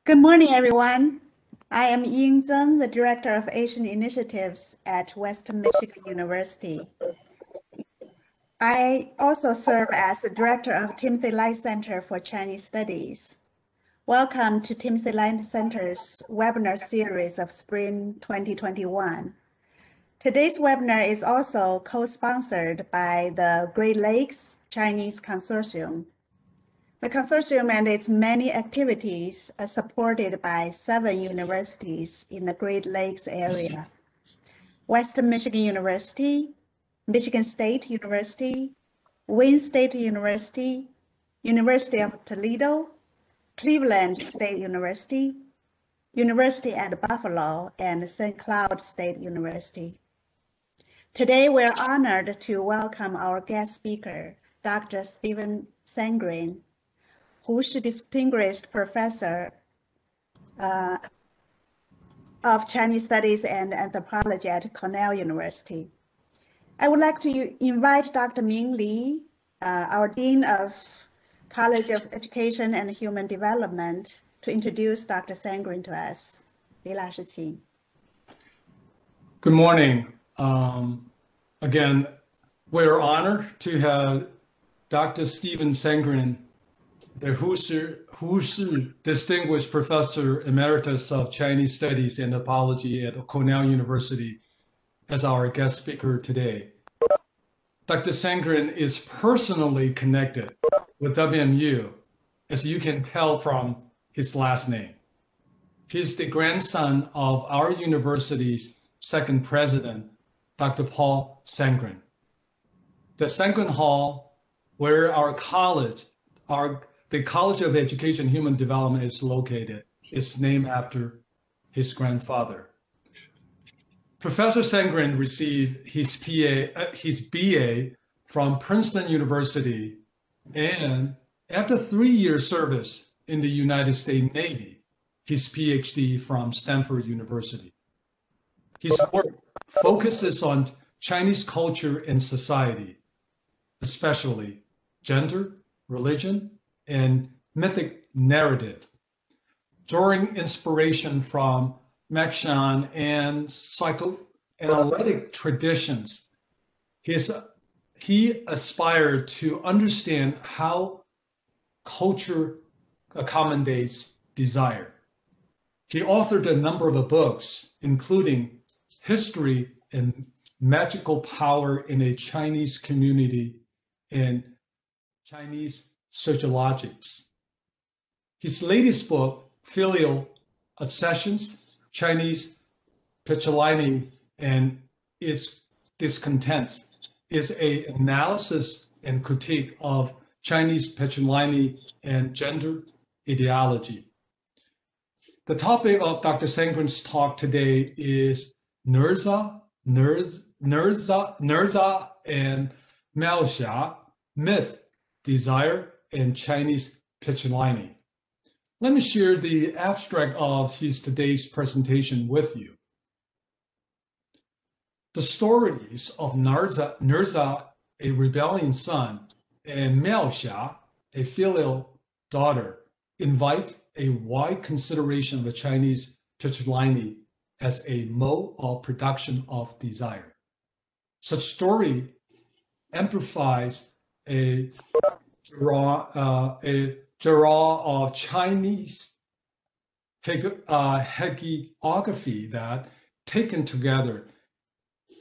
Good morning, everyone. I am Ying Zheng, the Director of Asian Initiatives at Western Michigan University. I also serve as the Director of Timothy Light Center for Chinese Studies. Welcome to Timothy Light Center's webinar series of Spring 2021. Today's webinar is also co-sponsored by the Great Lakes Chinese Consortium. The consortium and its many activities are supported by 7 universities in the Great Lakes area: Western Michigan University, Michigan State University, Wayne State University, University of Toledo, Cleveland State University, University at Buffalo, and St. Cloud State University. Today, we're honored to welcome our guest speaker, Dr. Stephen Sangren, who's a distinguished professor of Chinese Studies and Anthropology at Cornell University. I would like to invite Dr. Ming Li, our Dean of College of Education and Human Development, to introduce Dr. Sangren to us. Li老师请. Good morning. Again, we're honored to have Dr. Stephen Sangren, the Hushi Distinguished Professor Emeritus of Chinese Studies and Anthropology at Cornell University, as our guest speaker today. Dr. Sangren is personally connected with WMU, as you can tell from his last name. He's the grandson of our university's second president, Dr. Paul Sangren. The Sangren Hall, where our college, the College of Education and Human Development is located, is named after his grandfather. Professor Sangren received his BA from Princeton University, and after 3 years service in the United States Navy, his Ph.D. from Stanford University. His work focuses on Chinese culture and society, especially gender, religion, and mythic narrative, drawing inspiration from Marxian and psychoanalytic traditions. He aspired to understand how culture accommodates desire. He authored a number of books, including History and Magical Power in a Chinese Community and Chinese Sociologics. His latest book, Filial Obsessions, Chinese Patriliny and Its Discontents, is an analysis and critique of Chinese patriliny and gender ideology. The topic of Dr. Sangren's talk today is Nezha, and Miaoshan, myth, desire, and Chinese patriliny. Let me share the abstract of today's presentation with you. The stories of Nezha, a rebellious son, and Miaoshan, a filial daughter, invite a wide consideration of the Chinese patriliny as a mode of production of desire. Such story amplifies a genre of Chinese hagiography that, taken together,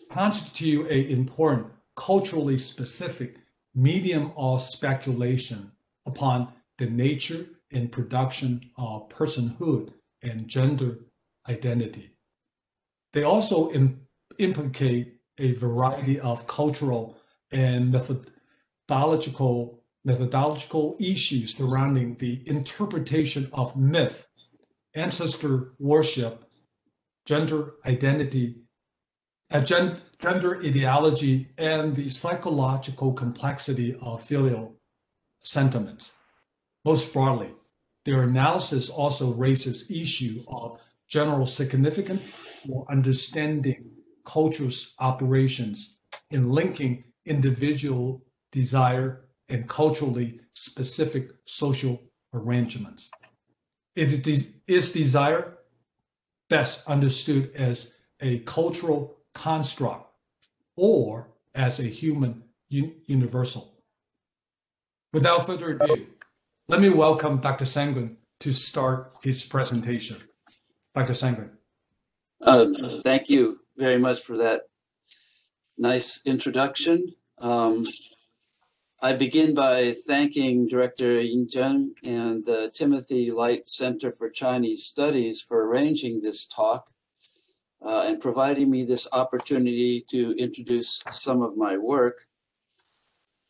constitute an important culturally specific medium of speculation upon the nature and production of personhood and gender identity. They also implicate a variety of cultural and methodological issues surrounding the interpretation of myth, ancestor worship, gender identity, gender ideology, and the psychological complexity of filial sentiments. Most broadly, their analysis also raises issue of general significance for understanding culture's operations in linking individual desire and culturally specific social arrangements. It is desire best understood as a cultural construct or as a human universal. Without further ado, let me welcome Dr. Sangren to start his presentation. Dr. Sangren. Thank you very much for that nice introduction. I begin by thanking Director Yin Zheng and the Timothy Light Center for Chinese Studies for arranging this talk and providing me this opportunity to introduce some of my work.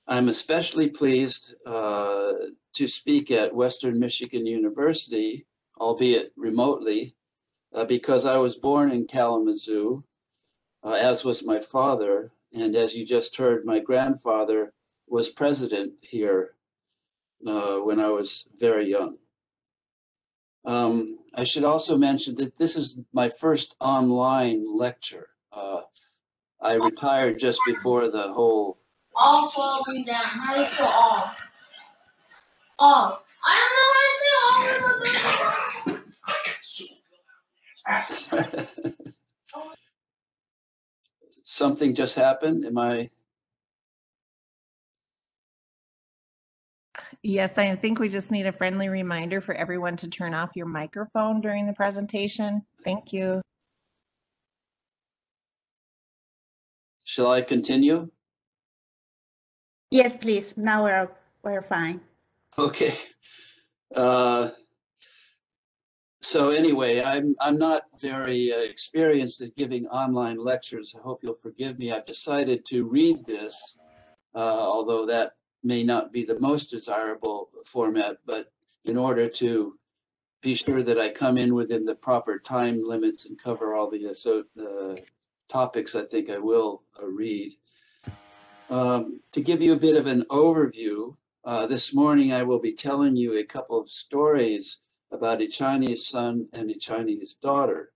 I'm especially pleased to speak at Western Michigan University, albeit remotely, because I was born in Kalamazoo, as was my father, and as you just heard, my grandfather was president here when I was very young. I should also mention that this is my first online lecture. I retired just before the whole... All falling down. How do you feel all? All. I don't know how to say all. Something just happened. Am I? Yes, I think we just need a friendly reminder for everyone to turn off your microphone during the presentation. Thank you. Shall I continue? Yes, please. Now we're fine. Okay. So anyway, I'm not very experienced at giving online lectures. I hope you'll forgive me. I've decided to read this, although that may not be the most desirable format, but in order to be sure that I come in within the proper time limits and cover all the topics, I think I will read. To give you a bit of an overview, this morning I will be telling you a couple of stories about a Chinese son and a Chinese daughter.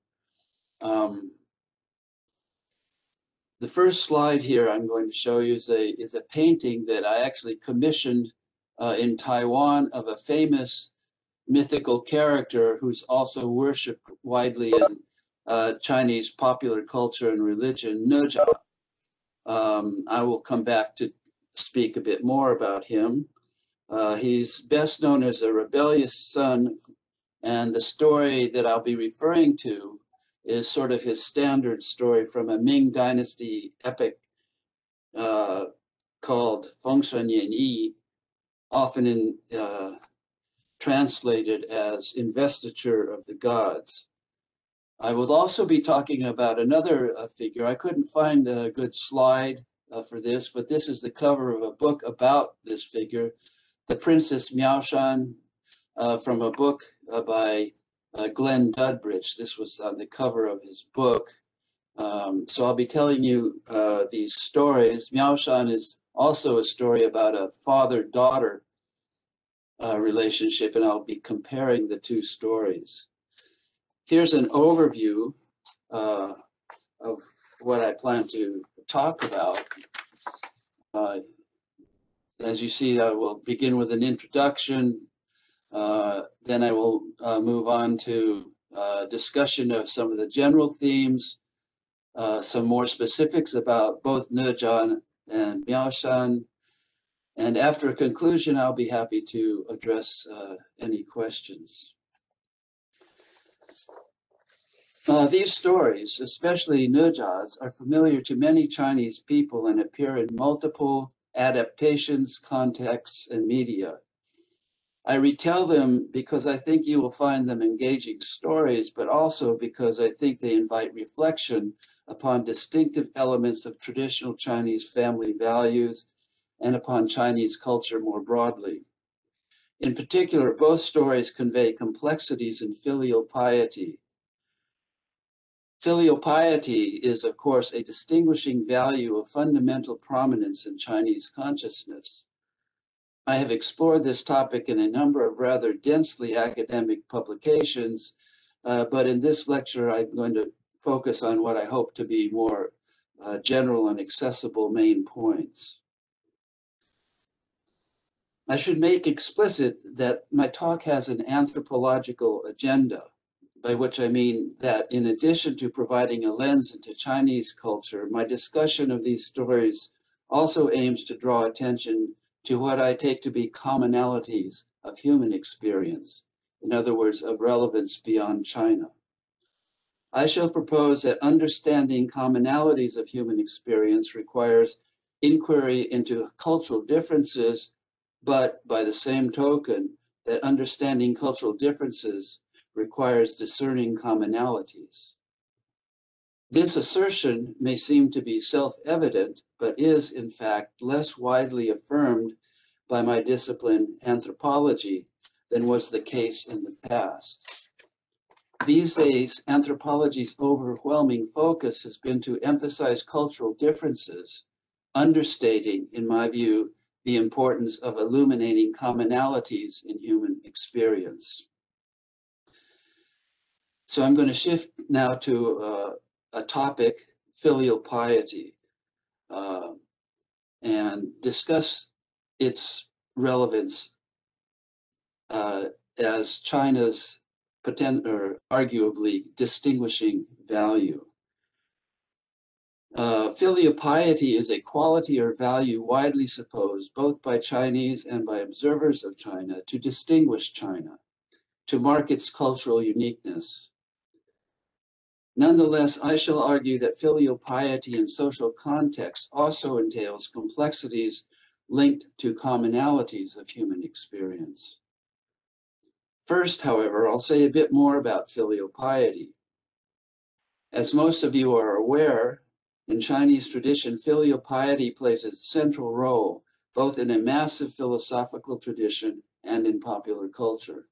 The first slide here I'm going to show you is a painting that I actually commissioned in Taiwan of a famous mythical character who's also worshipped widely in Chinese popular culture and religion, Nezha. I will come back to speak a bit more about him. He's best known as a rebellious son, and the story that I'll be referring to is sort of his standard story from a Ming Dynasty epic called Fengshen Yan Yi, often translated as Investiture of the Gods. I will also be talking about another figure. I couldn't find a good slide for this, but this is the cover of a book about this figure, The Princess Miaoshan, from a book by Glenn Dudbridge. This was on the cover of his book. So I'll be telling you these stories. Miaoshan is also a story about a father-daughter relationship, and I'll be comparing the two stories. Here's an overview of what I plan to talk about. As you see, I will begin with an introduction. Then I will move on to discussion of some of the general themes, some more specifics about both Nezha and Miaoshan. And after a conclusion, I'll be happy to address any questions. These stories, especially Nezhas, are familiar to many Chinese people and appear in multiple adaptations, contexts, and media. I retell them because I think you will find them engaging stories, but also because I think they invite reflection upon distinctive elements of traditional Chinese family values and upon Chinese culture more broadly. In particular, both stories convey complexities in filial piety. Filial piety is, of course, a distinguishing value of fundamental prominence in Chinese consciousness. I have explored this topic in a number of rather densely academic publications, but in this lecture, I'm going to focus on what I hope to be more general and accessible main points. I should make explicit that my talk has an anthropological agenda, by which I mean that in addition to providing a lens into Chinese culture, my discussion of these stories also aims to draw attention to what I take to be commonalities of human experience, in other words, of relevance beyond China. I shall propose that understanding commonalities of human experience requires inquiry into cultural differences, but by the same token, that understanding cultural differences requires discerning commonalities. This assertion may seem to be self-evident, but is, in fact, less widely affirmed by my discipline, anthropology, than was the case in the past. These days, anthropology's overwhelming focus has been to emphasize cultural differences, understating, in my view, the importance of illuminating commonalities in human experience. So I'm going to shift now to a topic, filial piety, and discuss its relevance as China's arguably distinguishing value. Filial piety is a quality or value widely supposed both by Chinese and by observers of China to distinguish China, to mark its cultural uniqueness. Nonetheless, I shall argue that filial piety in social context also entails complexities linked to commonalities of human experience. First, however, I'll say a bit more about filial piety. As most of you are aware, in Chinese tradition, filial piety plays a central role both in a massive philosophical tradition and in popular culture.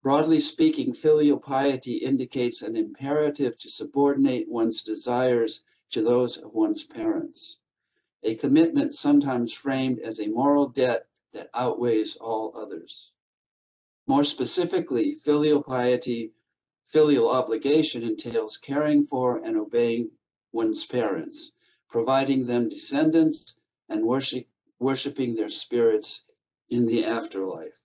Broadly speaking, filial piety indicates an imperative to subordinate one's desires to those of one's parents, a commitment sometimes framed as a moral debt that outweighs all others. More specifically, filial piety, filial obligation entails caring for and obeying one's parents, providing them descendants, and worshiping their spirits in the afterlife.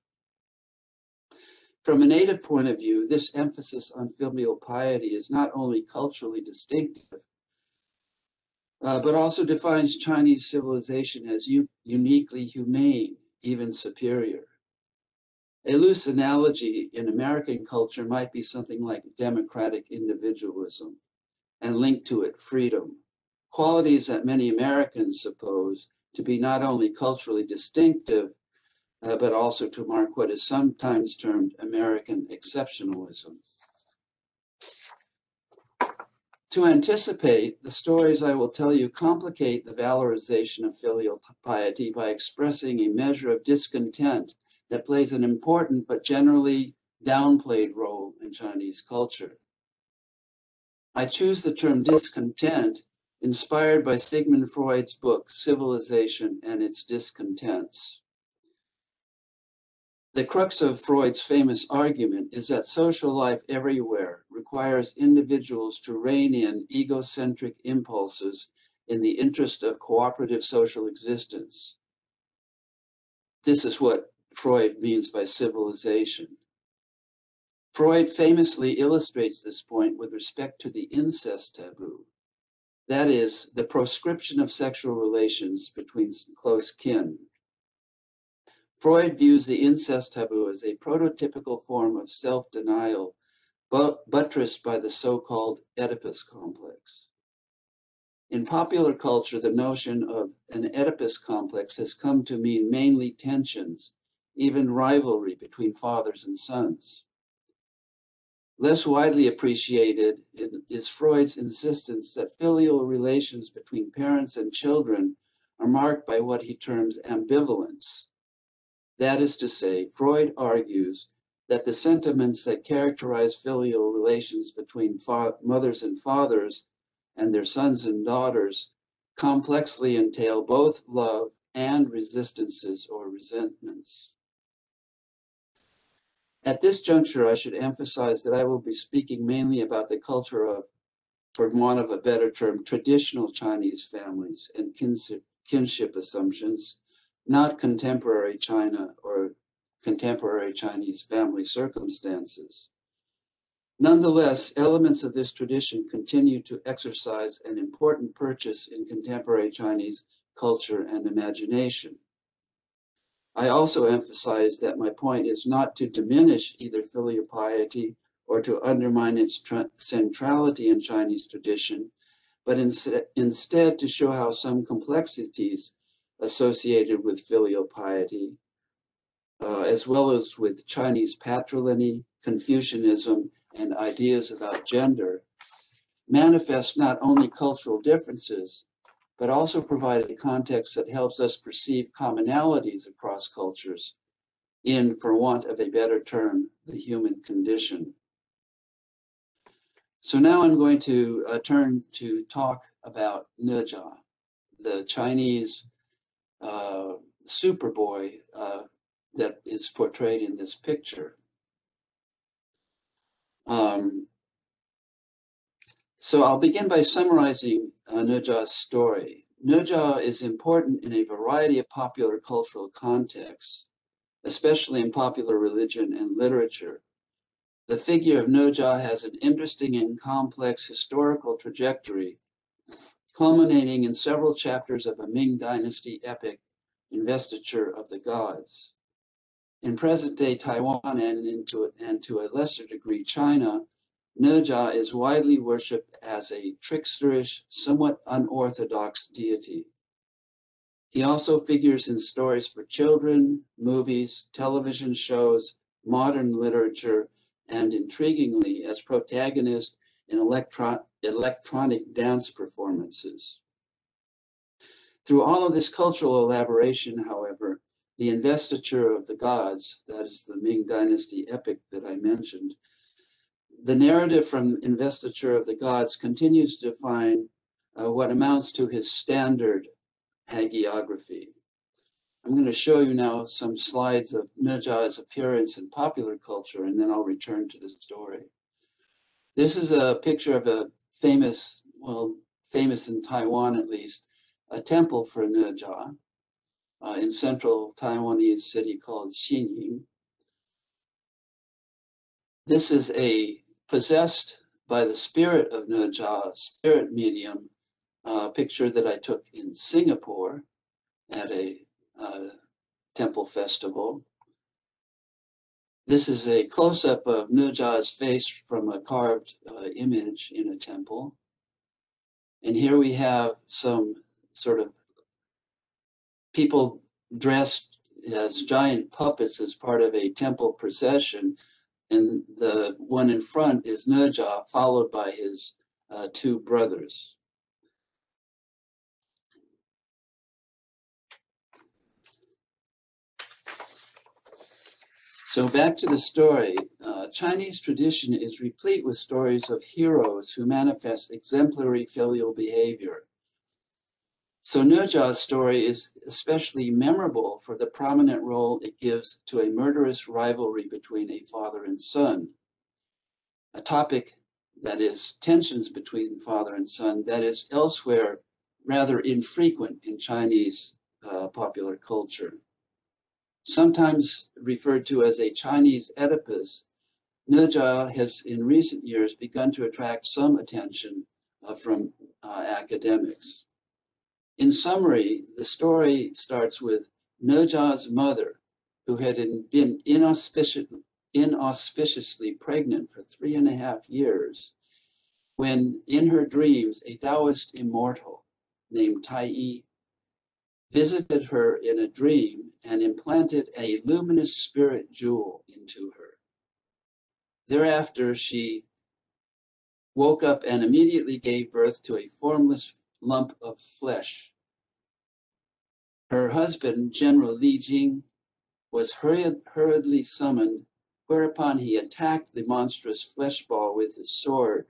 From a native point of view, this emphasis on filial piety is not only culturally distinctive, but also defines Chinese civilization as uniquely humane, even superior. A loose analogy in American culture might be something like democratic individualism, and linked to it freedom, qualities that many Americans suppose to be not only culturally distinctive, but also to mark what is sometimes termed American exceptionalism. To anticipate, the stories I will tell you complicate the valorization of filial piety by expressing a measure of discontent that plays an important but generally downplayed role in Chinese culture. I choose the term discontent inspired by Sigmund Freud's book, Civilization and Its Discontents. The crux of Freud's famous argument is that social life everywhere requires individuals to rein in egocentric impulses in the interest of cooperative social existence. This is what Freud means by civilization. Freud famously illustrates this point with respect to the incest taboo. That is, the proscription of sexual relations between close kin. Freud views the incest taboo as a prototypical form of self-denial, buttressed by the so-called Oedipus complex. In popular culture, the notion of an Oedipus complex has come to mean mainly tensions, even rivalry between fathers and sons. Less widely appreciated is Freud's insistence that filial relations between parents and children are marked by what he terms ambivalence. That is to say, Freud argues that the sentiments that characterize filial relations between mothers and fathers and their sons and daughters complexly entail both love and resistances or resentments. At this juncture, I should emphasize that I will be speaking mainly about the culture of, for want of a better term, traditional Chinese families and kinship assumptions, not contemporary China or contemporary Chinese family circumstances. Nonetheless, elements of this tradition continue to exercise an important purchase in contemporary Chinese culture and imagination. I also emphasize that my point is not to diminish either filial piety or to undermine its centrality in Chinese tradition, but instead to show how some complexities associated with filial piety, as well as with Chinese patriliny, Confucianism, and ideas about gender, manifest not only cultural differences, but also provide a context that helps us perceive commonalities across cultures in, for want of a better term, the human condition. So now I'm going to turn to talk about Nezha, the Chinese superboy that is portrayed in this picture. So I'll begin by summarizing Nezha's story. Nezha is important in a variety of popular cultural contexts, especially in popular religion and literature. The figure of Nezha has an interesting and complex historical trajectory, culminating in several chapters of a Ming Dynasty epic, Investiture of the Gods. In present-day Taiwan and to a lesser degree China, Nezha is widely worshipped as a tricksterish, somewhat unorthodox deity. He also figures in stories for children, movies, television shows, modern literature, and intriguingly, as protagonist in electronic dance performances. Through all of this cultural elaboration, however, the Investiture of the Gods, that is the Ming Dynasty epic that I mentioned, the narrative from Investiture of the Gods continues to define what amounts to his standard hagiography. I'm going to show you now some slides of Nezha's appearance in popular culture, and then I'll return to the story. This is a picture of a famous, well, famous in Taiwan at least, a temple for Nezha in central Taiwanese city called Xinying. This is a possessed by the spirit of Nezha, spirit medium, picture that I took in Singapore at a temple festival. This is a close-up of Nezha's face from a carved image in a temple. And here we have some sort of people dressed as giant puppets as part of a temple procession. And the one in front is Nezha, followed by his two brothers. So back to the story. Chinese tradition is replete with stories of heroes who manifest exemplary filial behavior. So Nezha's story is especially memorable for the prominent role it gives to a murderous rivalry between a father and son, a topic that is tensions between father and son that is elsewhere rather infrequent in Chinese popular culture. Sometimes referred to as a Chinese Oedipus, Nezha has in recent years begun to attract some attention from academics. In summary, the story starts with Nezha's mother, who had been inauspiciously pregnant for 3.5 years, when in her dreams a Taoist immortal named Tai Yi visited her in a dream and implanted a luminous spirit jewel into her. Thereafter, she woke up and immediately gave birth to a formless lump of flesh. Her husband, General Li Jing, was hurriedly summoned, whereupon he attacked the monstrous flesh ball with his sword,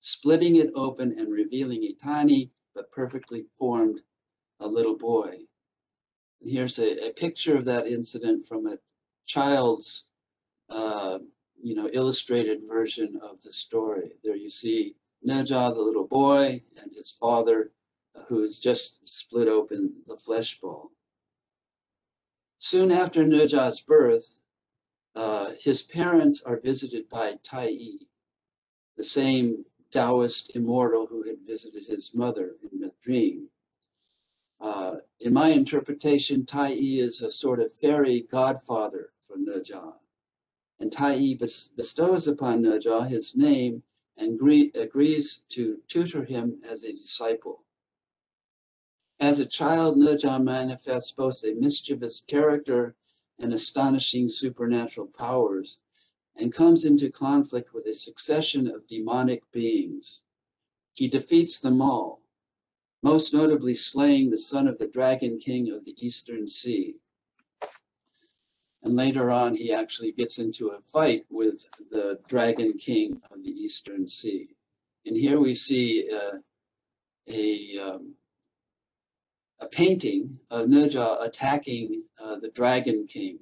splitting it open and revealing a tiny but perfectly formed little boy. And here's a picture of that incident from a child's illustrated version of the story. There you see Nezha, the little boy, and his father, who has just split open the flesh ball. Soon after Nezha's birth, his parents are visited by Tai, the same Taoist immortal who had visited his mother in the dream. In my interpretation, Tai is a sort of fairy godfather for Nezha. And Tai bestows upon Nezha his name and agrees to tutor him as a disciple. As a child, Nezha manifests both a mischievous character and astonishing supernatural powers, and comes into conflict with a succession of demonic beings. He defeats them all, most notably slaying the son of the Dragon King of the Eastern Sea. And later on, he actually gets into a fight with the Dragon King of the Eastern Sea. And here we see a painting of Nezha attacking the Dragon King.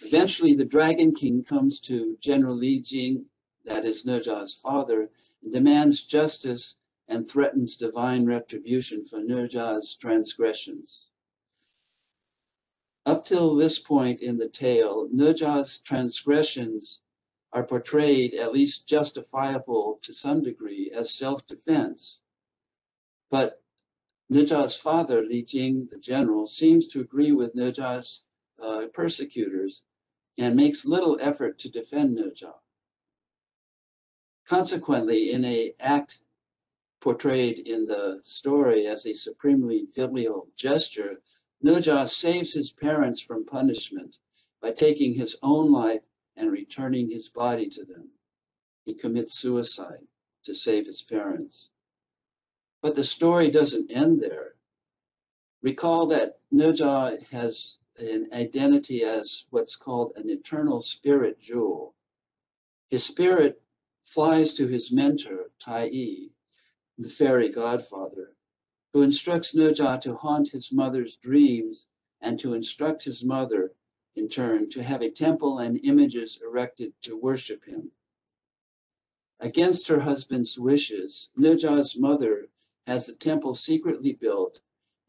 Eventually, the Dragon King comes to General Li Jing, that is Nezha's father, and demands justice and threatens divine retribution for Nezha's transgressions. Up till this point in the tale, Nezha's transgressions are portrayed, at least justifiable to some degree, as self-defense. But Nezha's father, Li Jing, the general, seems to agree with Nezha's persecutors and makes little effort to defend Nezha. Consequently, in an act portrayed in the story as a supremely filial gesture, Nezha saves his parents from punishment by taking his own life and returning his body to them. He commits suicide to save his parents. But the story doesn't end there. Recall that Nezha has an identity as what's called an eternal spirit jewel. His spirit flies to his mentor, Tai, the fairy godfather, who instructs Nezha to haunt his mother's dreams and to instruct his mother, in turn, to have a temple and images erected to worship him. Against her husband's wishes, Nezha's mother has the temple secretly built,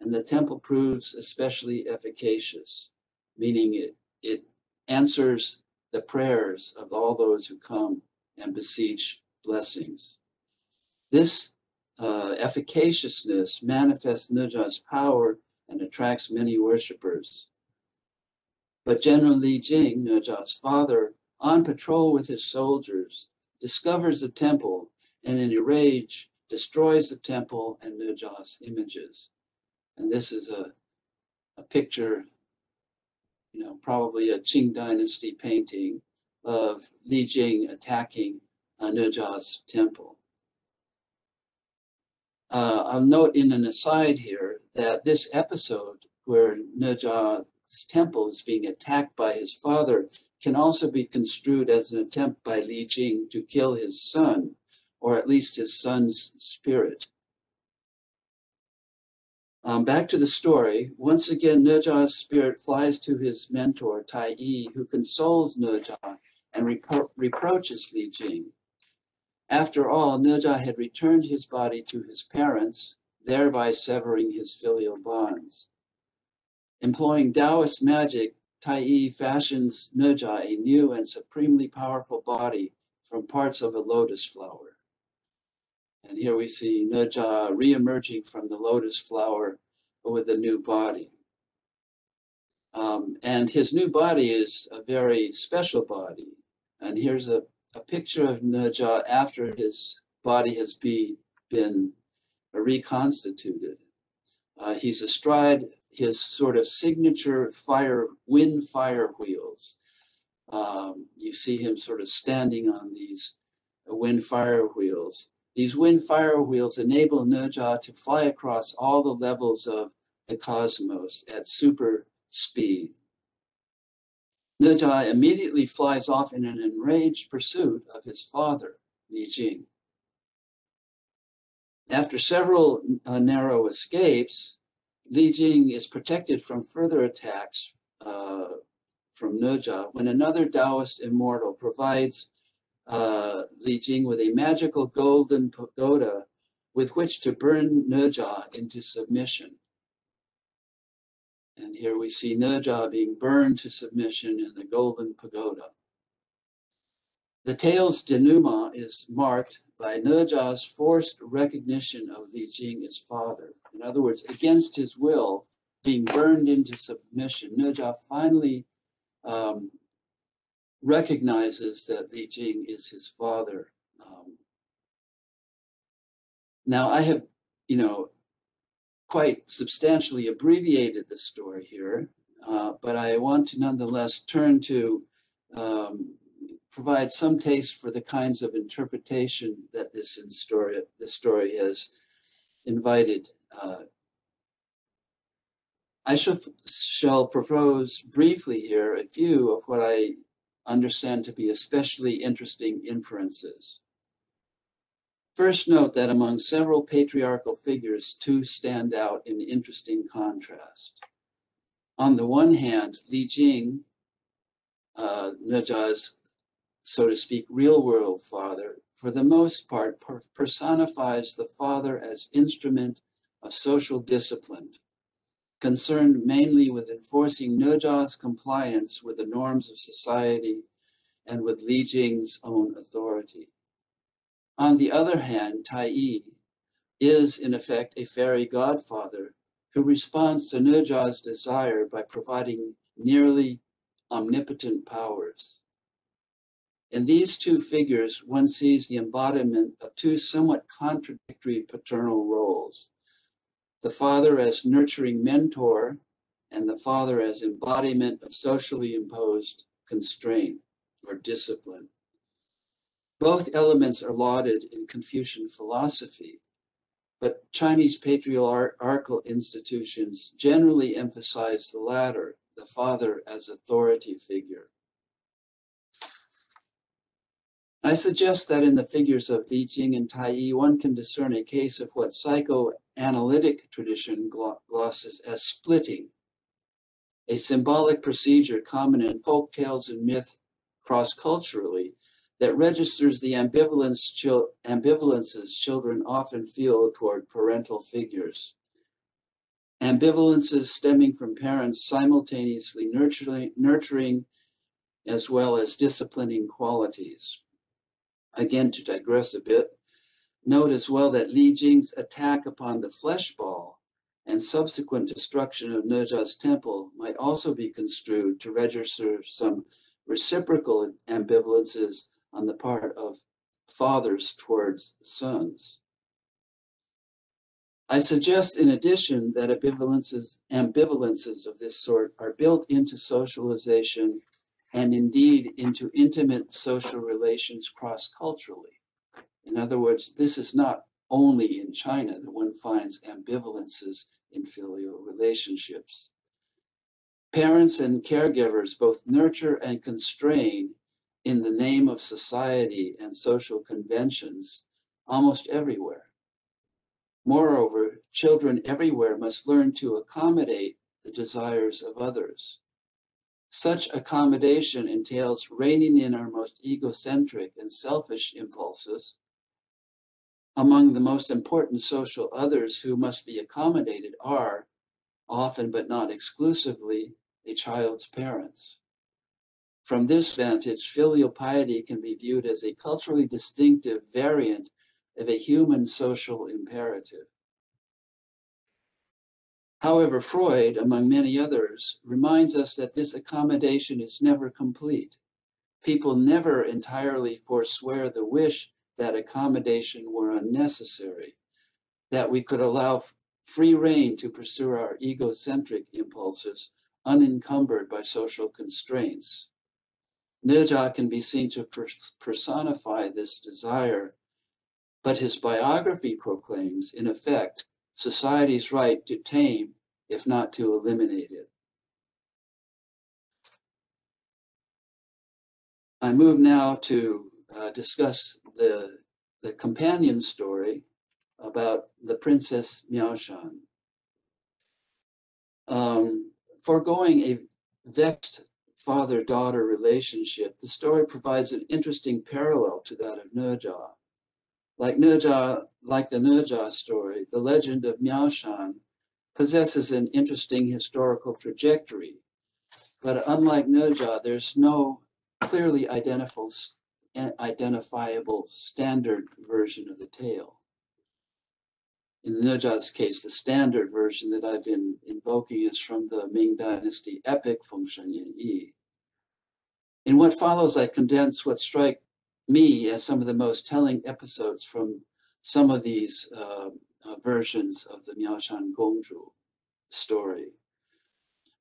and the temple proves especially efficacious, meaning it answers the prayers of all those who come and beseech blessings. This efficaciousness manifests Nezha's power and attracts many worshippers. But General Li Jing, Nezha's father, on patrol with his soldiers, discovers the temple and in a rage destroys the temple and Nezha's images. And this is a picture, probably a Qing dynasty painting of Li Jing attacking Nezha's temple. I'll note in an aside here that this episode where Nezha's temple is being attacked by his father can also be construed as an attempt by Li Jing to kill his son, or at least his son's spirit. Back to the story. Once again, Nezha's spirit flies to his mentor, Tai, who consoles Nezha and reproaches Li Jing. After all, Nezha had returned his body to his parents, thereby severing his filial bonds. Employing Taoist magic, Tai fashions Nezha a new and supremely powerful body from parts of a lotus flower. And here we see Nezha re-emerging from the lotus flower with a new body. And his new body is a very special body. And here's a picture of Nezha after his body has been reconstituted. He's astride his sort of signature wind fire wheels. You see him sort of standing on these wind fire wheels. These wind fire wheels enable Nezha to fly across all the levels of the cosmos at super speed. Nezha immediately flies off in an enraged pursuit of his father, Li Jing. After several narrow escapes, Li Jing is protected from further attacks from Nezha when another Taoist immortal provides Li Jing with a magical golden pagoda with which to burn Nezha into submission. And here we see Nezha being burned to submission in the golden pagoda. The tale's denouement is marked by Nezha's forced recognition of Li Jing as father. In other words, against his will, being burned into submission, Nezha finally recognizes that Li Jing is his father. Now, I have, quite substantially abbreviated the story here, but I want to nonetheless turn to provide some taste for the kinds of interpretation that this story has invited. I shall propose briefly here a few of what I understand to be especially interesting inferences. First, note that among several patriarchal figures, two stand out in interesting contrast. On the one hand, Li Jing, Nezha's, so to speak, real-world father, for the most part personifies the father as instrument of social discipline, concerned mainly with enforcing Nezha's compliance with the norms of society and with Li Jing's own authority. On the other hand, Tai Yi is, in effect, a fairy godfather who responds to Nezha's desire by providing nearly omnipotent powers. In these two figures, one sees the embodiment of two somewhat contradictory paternal roles: the father as nurturing mentor and the father as embodiment of socially imposed constraint or discipline. Both elements are lauded in Confucian philosophy, but Chinese patriarchal institutions generally emphasize the latter, the father as authority figure. I suggest that in the figures of Li Jing and Tai Yi, one can discern a case of what psychoanalytic tradition glosses as splitting, a symbolic procedure common in folk tales and myth cross-culturally that registers the ambivalences children often feel toward parental figures. Ambivalences stemming from parents simultaneously nurturing as well as disciplining qualities. Again, to digress a bit, note as well that Li Jing's attack upon the flesh ball and subsequent destruction of Nezha's temple might also be construed to register some reciprocal ambivalences on the part of fathers towards sons. I suggest, in addition, that ambivalences of this sort are built into socialization and indeed into intimate social relations cross-culturally. In other words, this is not only in China that one finds ambivalences in filial relationships. Parents and caregivers both nurture and constrain in the name of society and social conventions almost everywhere. Moreover, children everywhere must learn to accommodate the desires of others. Such accommodation entails reining in our most egocentric and selfish impulses. Among the most important social others who must be accommodated are, often but not exclusively, a child's parents. From this vantage, filial piety can be viewed as a culturally distinctive variant of a human social imperative. However, Freud, among many others, reminds us that this accommodation is never complete. People never entirely forswear the wish that accommodation were unnecessary, that we could allow free rein to pursue our egocentric impulses unencumbered by social constraints. Nezha can be seen to personify this desire, but his biography proclaims, in effect, society's right to tame, if not to eliminate it. I move now to discuss the companion story about the Princess Miaoshan. Foregoing a vexed father-daughter relationship, the story provides an interesting parallel to that of Nezha. Like the Nezha story, the legend of Miaoshan possesses an interesting historical trajectory. But unlike Nezha, there's no clearly identifiable standard version of the tale. In Nezha's case, the standard version that I've been invoking is from the Ming Dynasty epic Fengshen Yi. In what follows, I condense what strike me as some of the most telling episodes from some of these versions of the Miaoshan Gongzhu story.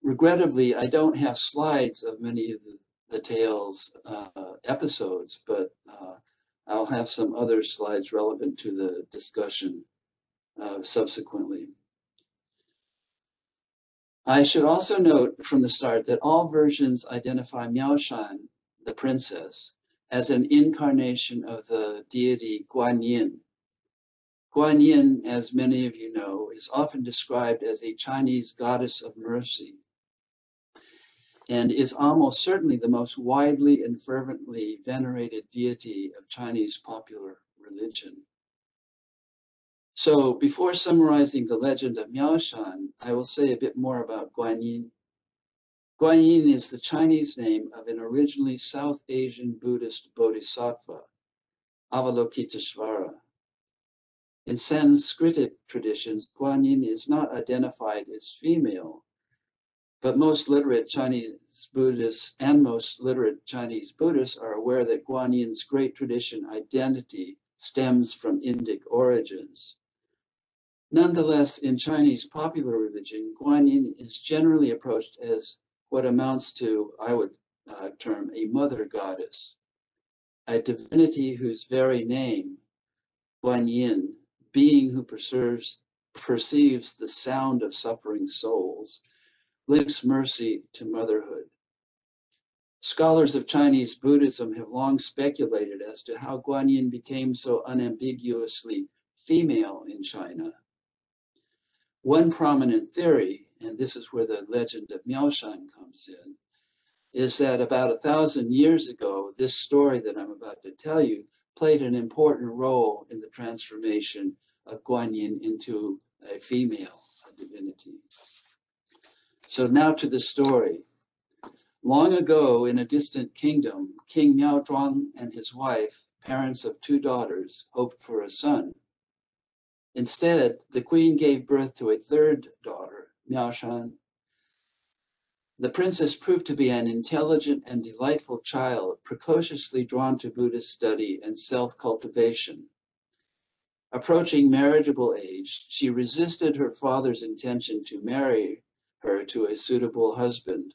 Regrettably, I don't have slides of many of the tale's episodes, but I'll have some other slides relevant to the discussion subsequently. I should also note from the start that all versions identify Miaoshan, the princess, as an incarnation of the deity Guanyin. Guanyin, as many of you know, is often described as a Chinese goddess of mercy and is almost certainly the most widely and fervently venerated deity of Chinese popular religion. So before summarizing the legend of Miaoshan, I will say a bit more about Guanyin. Guanyin is the Chinese name of an originally South Asian Buddhist bodhisattva, Avalokiteshvara. In Sanskritic traditions, Guanyin is not identified as female, but most literate Chinese Buddhists are aware that Guanyin's great tradition identity stems from Indic origins. Nonetheless, in Chinese popular religion, Guanyin is generally approached as what amounts to, I would term, a mother goddess, a divinity whose very name, Guanyin, being who perceives the sound of suffering souls, links mercy to motherhood. Scholars of Chinese Buddhism have long speculated as to how Guanyin became so unambiguously female in China. One prominent theory, and this is where the legend of Miaoshan comes in, is that about 1,000 years ago, this story that I'm about to tell you played an important role in the transformation of Guanyin into a female divinity. So now to the story. Long ago, in a distant kingdom, King Miaozhuang and his wife, parents of 2 daughters, hoped for a son. Instead, the queen gave birth to a 3rd daughter, Miaoshan. The princess proved to be an intelligent and delightful child, precociously drawn to Buddhist study and self-cultivation. Approaching marriageable age, she resisted her father's intention to marry her to a suitable husband.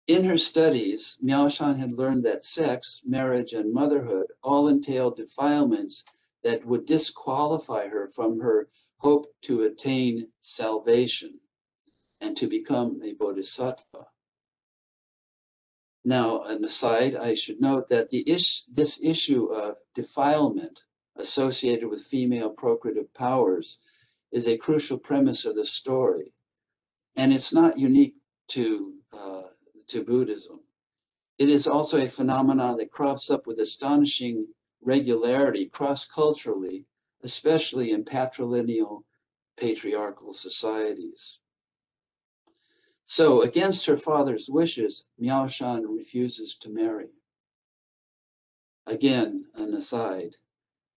In her studies, Miaoshan had learned that sex, marriage, and motherhood all entailed defilements that would disqualify her from her hope to attain salvation and to become a bodhisattva. Now, an aside, I should note that this issue of defilement associated with female procreative powers is a crucial premise of the story, and it's not unique to Buddhism. It is also a phenomenon that crops up with astonishing regularity cross-culturally, especially in patrilineal patriarchal societies. So, against her father's wishes, Miaoshan refuses to marry. Again, an aside.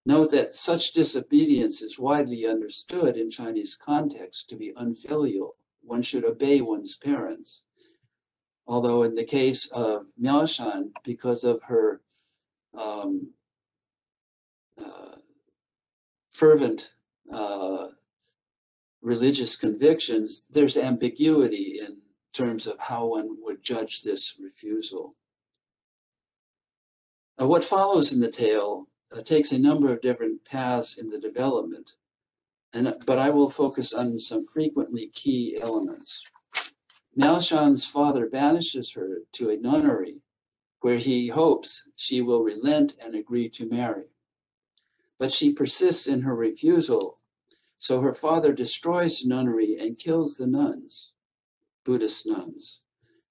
Note that such disobedience is widely understood in Chinese context to be unfilial. One should obey one's parents. Although in the case of Miaoshan, because of her fervent religious convictions, there's ambiguity in terms of how one would judge this refusal. What follows in the tale takes a number of different paths in the development, but I will focus on some frequently key elements. Miaoshan's father banishes her to a nunnery where he hopes she will relent and agree to marry. But she persists in her refusal, so her father destroys the nunnery and kills the nuns, Buddhist nuns.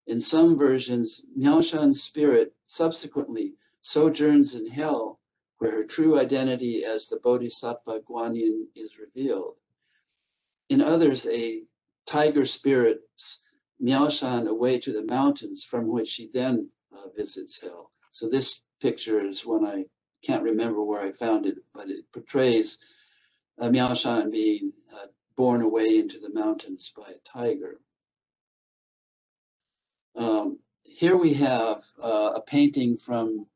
In some versions, Miaoshan's spirit subsequently sojourns in hell, where her true identity as the Bodhisattva Guanyin is revealed. In others, a tiger spirits Miaoshan away to the mountains, from which she then visits hell. So this picture is one I can't remember where I found it, but it portrays Miaoshan being borne away into the mountains by a tiger. Here we have a painting from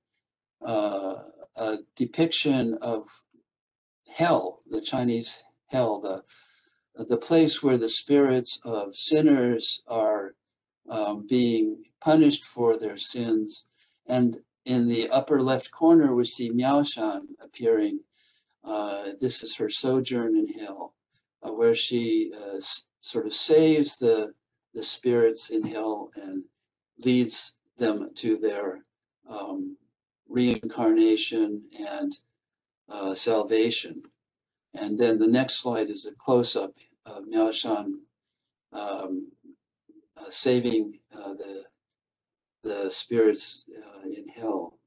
a depiction of hell, the Chinese hell, the place where the spirits of sinners are being punished for their sins. And in the upper left corner, we see Miaoshan appearing. This is her sojourn in hell, where she sort of saves the spirits in hell and leads them to their reincarnation and salvation. And then the next slide is a close-up of Miaoshan saving the spirits in hell.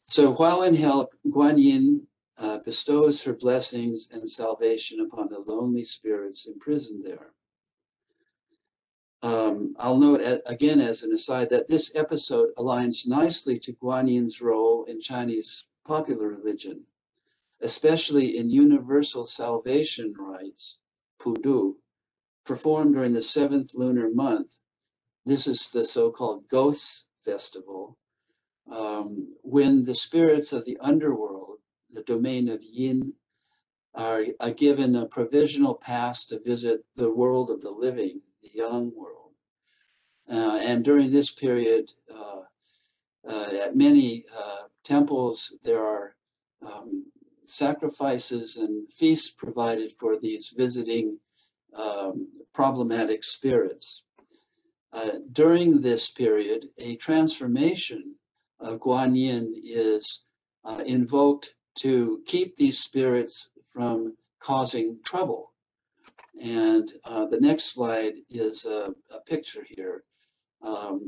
So while in hell, Guanyin bestows her blessings and salvation upon the lonely spirits imprisoned there. I'll note again as an aside that this episode aligns nicely to Guanyin's role in Chinese popular religion, especially in universal salvation rites, pudu, performed during the 7th lunar month. This is the so-called Ghosts Festival, when the spirits of the underworld, the domain of yin, are given a provisional pass to visit the world of the living, the young world. And during this period, at many temples, there are sacrifices and feasts provided for these visiting problematic spirits. During this period, a transformation of Guanyin is invoked to keep these spirits from causing trouble. And the next slide is a picture here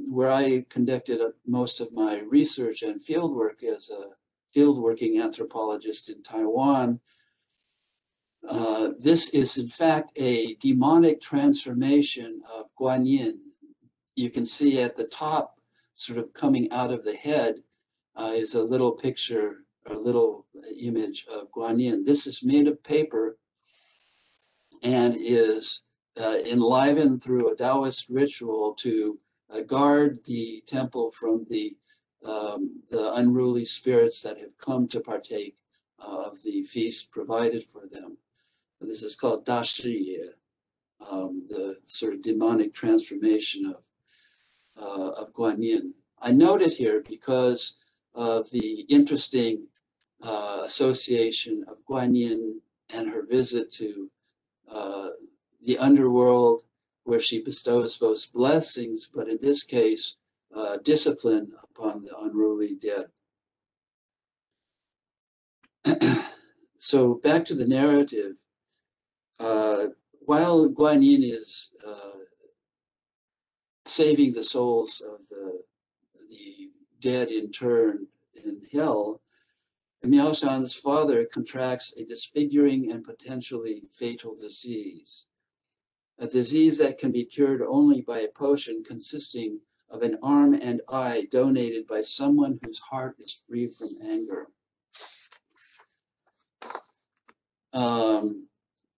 where I conducted most of my research and fieldwork as a fieldworking anthropologist in Taiwan. This is in fact a demonic transformation of Guanyin. You can see at the top, sort of coming out of the head, is a little picture, a little image of Guanyin. This is made of paper and is enlivened through a Taoist ritual to guard the temple from the unruly spirits that have come to partake of the feast provided for them. And this is called Da Shi, the sort of demonic transformation of Guanyin. I note it here because of the interesting association of Guanyin and her visit to the underworld, where she bestows both blessings, but in this case, discipline upon the unruly dead. So back to the narrative. While Guanyin is saving the souls of the dead interned in hell, Miaoshan's father contracts a disfiguring and potentially fatal disease, a disease that can be cured only by a potion consisting of an arm and eye donated by someone whose heart is free from anger.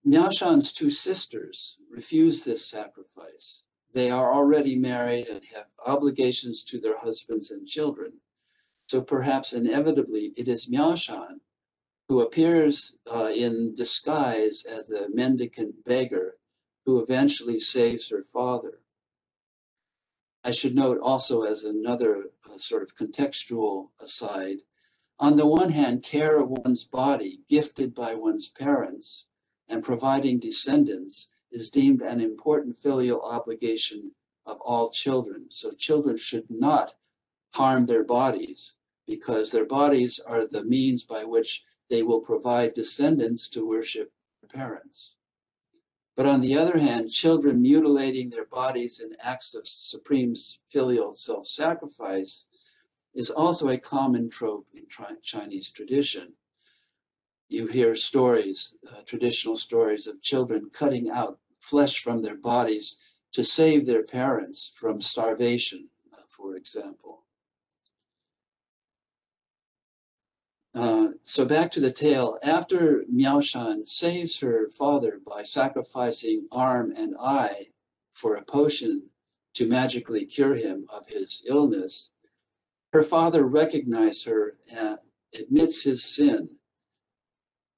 Miaoshan's 2 sisters refuse this sacrifice. They are already married and have obligations to their husbands and children. So perhaps inevitably, it is Miaoshan who appears in disguise as a mendicant beggar who eventually saves her father. I should note also, as another sort of contextual aside, on the one hand, care of one's body gifted by one's parents and providing descendants is deemed an important filial obligation of all children. So children should not harm their bodies, because their bodies are the means by which they will provide descendants to worship their parents. But on the other hand, children mutilating their bodies in acts of supreme filial self-sacrifice is also a common trope in Chinese tradition. You hear stories, traditional stories of children cutting out flesh from their bodies to save their parents from starvation, for example. So back to the tale. After Miaoshan saves her father by sacrificing arm and eye for a potion to magically cure him of his illness, her father recognizes her and admits his sin.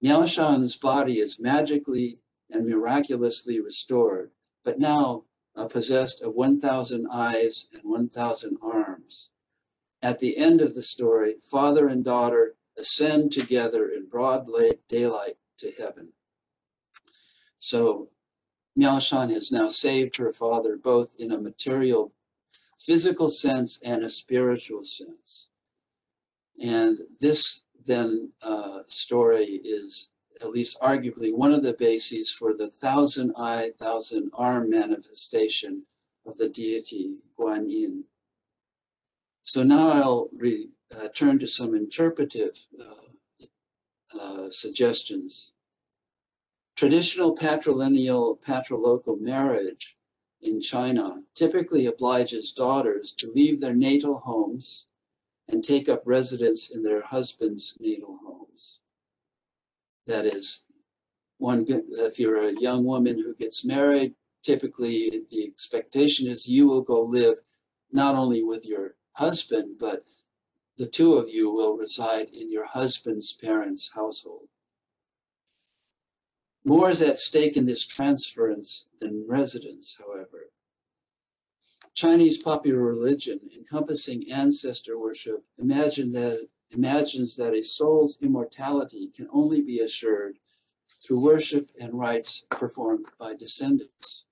Miaoshan's body is magically and miraculously restored, but now possessed of 1,000 eyes and 1,000 arms. At the end of the story, father and daughter ascend together in broad daylight to heaven. So Miaoshan has now saved her father both in a material, physical sense and a spiritual sense. And this then story is at least arguably one of the bases for the 1,000-eye, 1,000-arm manifestation of the deity Guan Yin. So now I'll turn to some interpretive suggestions. Traditional patrilineal-patrilocal marriage in China typically obliges daughters to leave their natal homes and take up residence in their husband's natal homes. That is, if you're a young woman who gets married, typically the expectation is you will go live not only with your husband, but the two of you will reside in your husband's parents' household. More is at stake in this transference than residence, however. Chinese popular religion, encompassing ancestor worship, imagines that a soul's immortality can only be assured through worship and rites performed by descendants.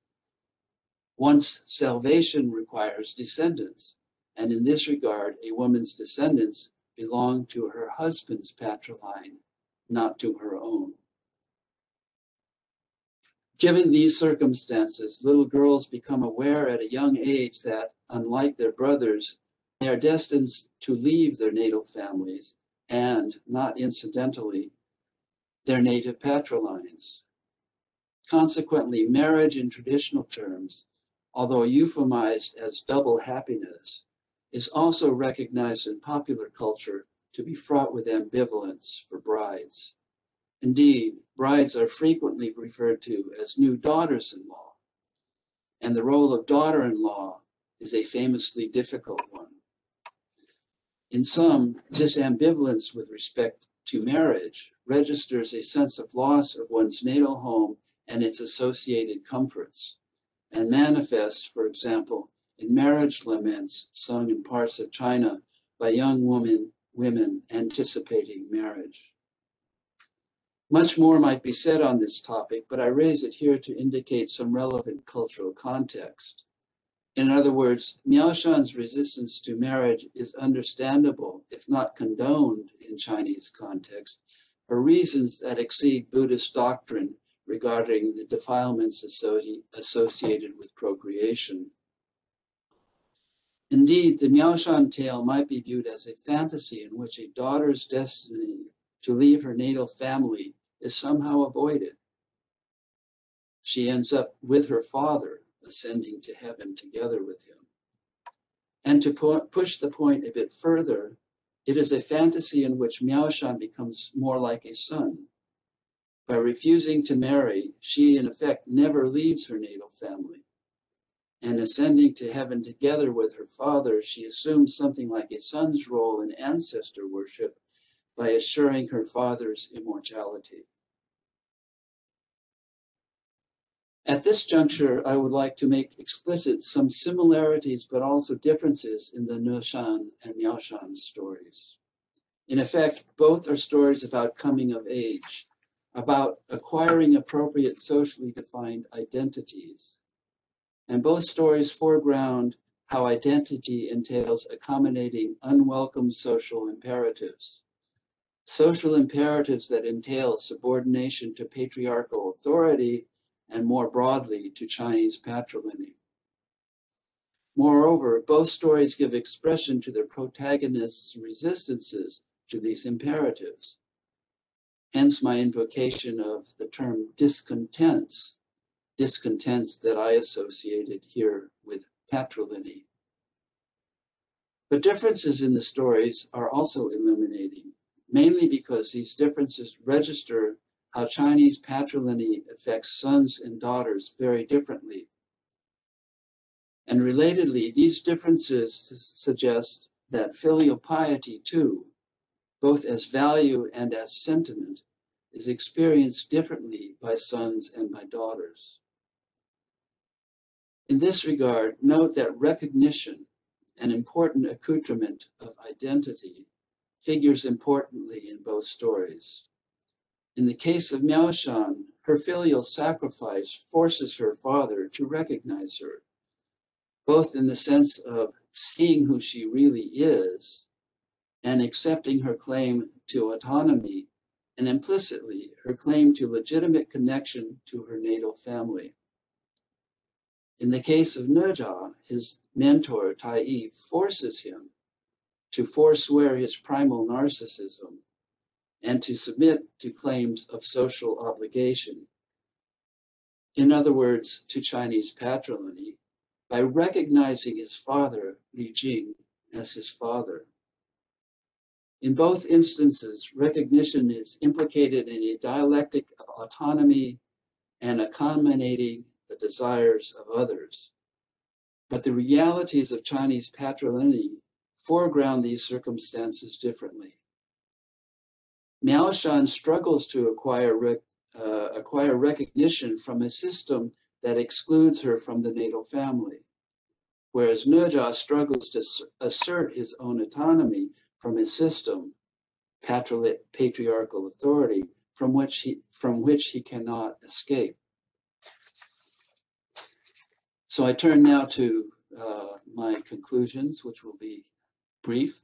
One's salvation requires descendants, and in this regard, a woman's descendants belong to her husband's patriline, not to her own. Given these circumstances, little girls become aware at a young age that, unlike their brothers, they are destined to leave their natal families and, not incidentally, their native patrilines. Consequently, marriage in traditional terms, although euphemized as double happiness, is also recognized in popular culture to be fraught with ambivalence for brides. Indeed, brides are frequently referred to as new daughters-in-law, and the role of daughter-in-law is a famously difficult one. In some, this ambivalence with respect to marriage registers a sense of loss of one's natal home and its associated comforts, and manifests, for example, in marriage laments sung in parts of China by young women anticipating marriage. Much more might be said on this topic, but I raise it here to indicate some relevant cultural context. In other words, Miaoshan's resistance to marriage is understandable, if not condoned in Chinese context, for reasons that exceed Buddhist doctrine regarding the defilements associated with procreation. Indeed, the Miaoshan tale might be viewed as a fantasy in which a daughter's destiny to leave her natal family is somehow avoided. She ends up with her father, ascending to heaven together with him. And to push the point a bit further, it is a fantasy in which Miaoshan becomes more like a son. By refusing to marry, she in effect never leaves her natal family. And ascending to heaven together with her father, she assumes something like a son's role in ancestor worship by assuring her father's immortality. At this juncture, I would like to make explicit some similarities but also differences in the Nezha and Miaoshan stories. In effect, both are stories about coming of age, about acquiring appropriate socially defined identities. And both stories foreground how identity entails accommodating unwelcome social imperatives that entail subordination to patriarchal authority and more broadly to Chinese patrilineal. Moreover, both stories give expression to their protagonists' resistances to these imperatives. hence my invocation of the term discontents that I associated here with Patriliny. But differences in the stories are also illuminating, mainly because these differences register how Chinese patriliny affects sons and daughters very differently. And relatedly, these differences suggest that filial piety too, both as value and as sentiment, is experienced differently by sons and by daughters. In this regard, note that recognition, an important accoutrement of identity, figures importantly in both stories. In the case of Miaoshan, her filial sacrifice forces her father to recognize her, both in the sense of seeing who she really is and accepting her claim to autonomy, and implicitly her claim to legitimate connection to her natal family. In the case of Nezha, his mentor, Tai forces him to forswear his primal narcissism and to submit to claims of social obligation. In other words, to Chinese patrimony, by recognizing his father, Li Jing, as his father. In both instances, recognition is implicated in a dialectic of autonomy and accommodating the desires of others. But the realities of Chinese patrilineage foreground these circumstances differently. Miaoshan struggles to acquire recognition from a system that excludes her from the natal family, whereas Nezha struggles to assert his own autonomy from a system, patriarchal authority, from which he cannot escape. So I turn now to my conclusions, which will be brief.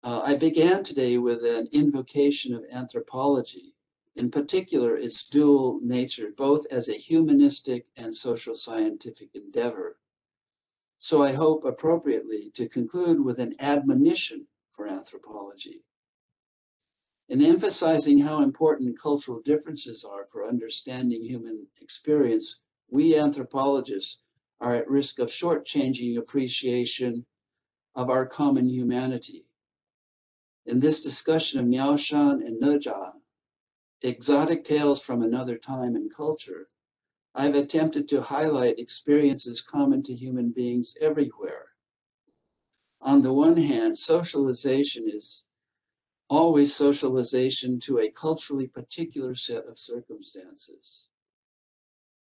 I began today with an invocation of anthropology, in particular its dual nature, both as a humanistic and social scientific endeavor. So I hope appropriately to conclude with an admonition for anthropology. In emphasizing how important cultural differences are for understanding human experience, we anthropologists are at risk of shortchanging appreciation of our common humanity. In this discussion of Miaoshan and Nezha, exotic tales from another time and culture, I've attempted to highlight experiences common to human beings everywhere. On the one hand, socialization is always socialization to a culturally particular set of circumstances.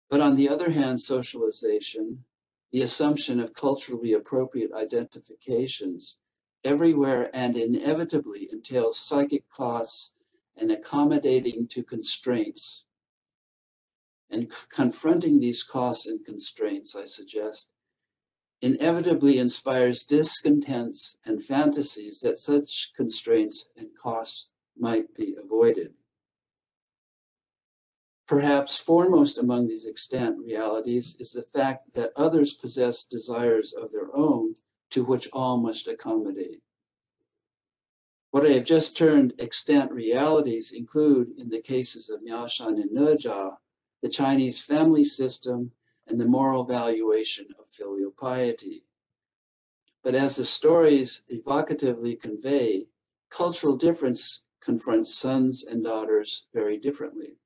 But on the other hand, socialization, the assumption of culturally appropriate identifications, everywhere and inevitably entails psychic costs and accommodating to constraints. And confronting these costs and constraints, I suggest, inevitably inspires discontents and fantasies that such constraints and costs might be avoided. Perhaps foremost among these extant realities is the fact that others possess desires of their own to which all must accommodate. What I have just termed extant realities include, in the cases of Miaoshan and Nezha, the Chinese family system and the moral valuation of filial piety. But as the stories evocatively convey, cultural difference confronts sons and daughters very differently.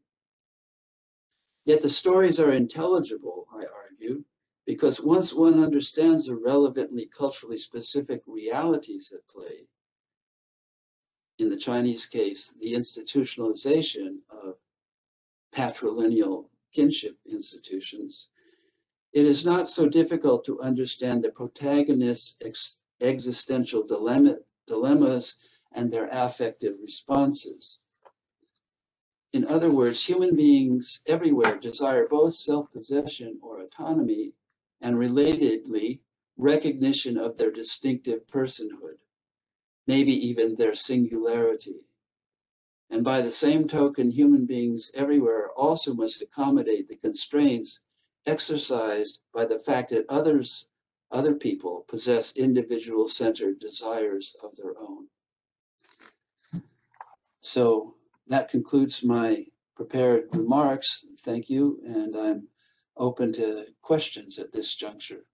Yet the stories are intelligible, I argue, because once one understands the relevantly culturally specific realities at play, in the Chinese case, the institutionalization of patrilineal kinship institutions, it is not so difficult to understand the protagonist's existential dilemmas and their affective responses. In other words, human beings everywhere desire both self-possession or autonomy and, relatedly, recognition of their distinctive personhood, maybe even their singularity. And by the same token, human beings everywhere also must accommodate the constraints exercised by the fact that other people possess individual-centered desires of their own. So that concludes my prepared remarks. Thank you, and I'm open to questions at this juncture.